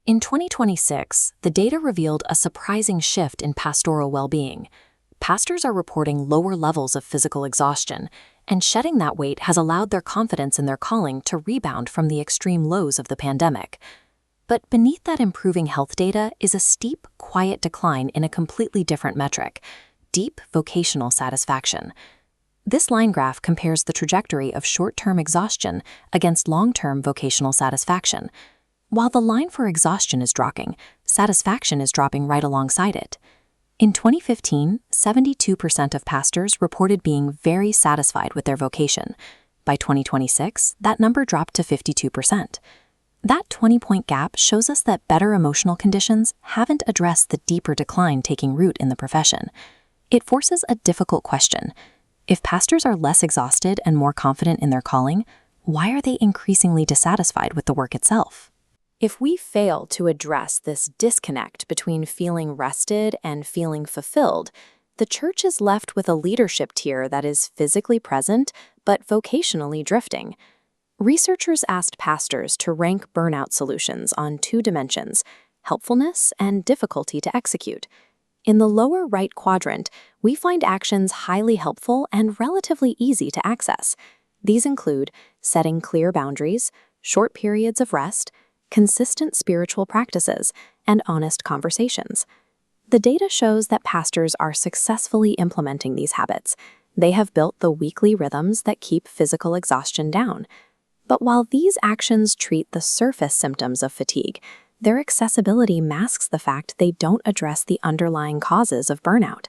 In 2026, the data revealed a surprising shift in pastoral well-being. Pastors are reporting lower levels of physical exhaustion, and shedding that weight has allowed their confidence in their calling to rebound from the extreme lows of the pandemic. But beneath that improving health data is a steep, quiet decline in a completely different metric: deep vocational satisfaction. This line graph compares the trajectory of short-term exhaustion against long-term vocational satisfaction. While the line for exhaustion is dropping, satisfaction is dropping right alongside it. In 2015, 72% of pastors reported being very satisfied with their vocation. By 2026, that number dropped to 52%. That 20-point gap shows us that better emotional conditions haven't addressed the deeper decline taking root in the profession. It forces a difficult question. If pastors are less exhausted and more confident in their calling, why are they increasingly dissatisfied with the work itself? If we fail to address this disconnect between feeling rested and feeling fulfilled, the church is left with a leadership tier that is physically present but vocationally drifting. Researchers asked pastors to rank burnout solutions on two dimensions: helpfulness and difficulty to execute. In the lower right quadrant, we find actions highly helpful and relatively easy to access. These include setting clear boundaries, short periods of rest, consistent spiritual practices, and honest conversations. The data shows that pastors are successfully implementing these habits. They have built the weekly rhythms that keep physical exhaustion down. But while these actions treat the surface symptoms of fatigue, their accessibility masks the fact they don't address the underlying causes of burnout.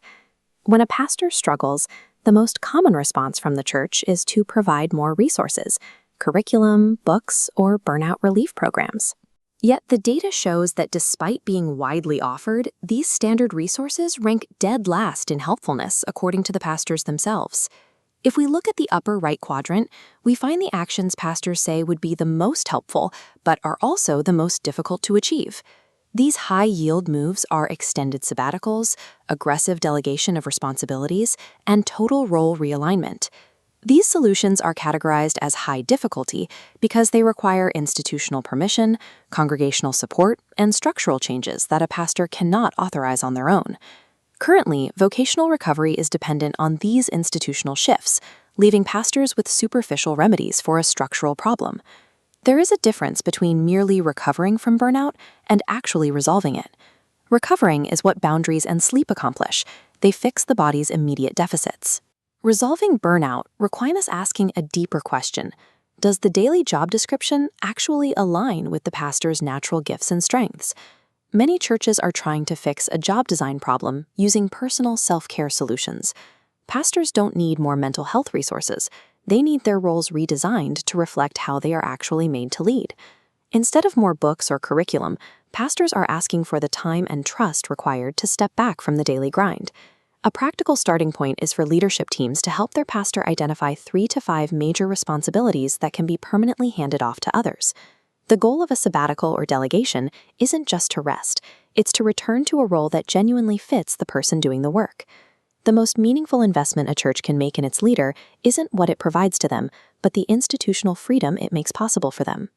When a pastor struggles, the most common response from the church is to provide more resources: curriculum, books, or burnout relief programs. Yet the data shows that despite being widely offered, these standard resources rank dead last in helpfulness according to the pastors themselves. If we look at the upper right quadrant, we find the actions pastors say would be the most helpful, but are also the most difficult to achieve. These high-yield moves are extended sabbaticals, aggressive delegation of responsibilities, and total role realignment. These solutions are categorized as high difficulty because they require institutional permission, congregational support, and structural changes that a pastor cannot authorize on their own. Currently, vocational recovery is dependent on these institutional shifts, leaving pastors with superficial remedies for a structural problem. There is a difference between merely recovering from burnout and actually resolving it. Recovering is what boundaries and sleep accomplish. They fix the body's immediate deficits. Resolving burnout requires us asking a deeper question: does the daily job description actually align with the pastor's natural gifts and strengths? Many churches are trying to fix a job design problem using personal self-care solutions. Pastors don't need more mental health resources. They need their roles redesigned to reflect how they are actually made to lead. Instead of more books or curriculum, pastors are asking for the time and trust required to step back from the daily grind. A practical starting point is for leadership teams to help their pastor identify 3 to 5 major responsibilities that can be permanently handed off to others. The goal of a sabbatical or delegation isn't just to rest, it's to return to a role that genuinely fits the person doing the work. The most meaningful investment a church can make in its leader isn't what it provides to them, but the institutional freedom it makes possible for them.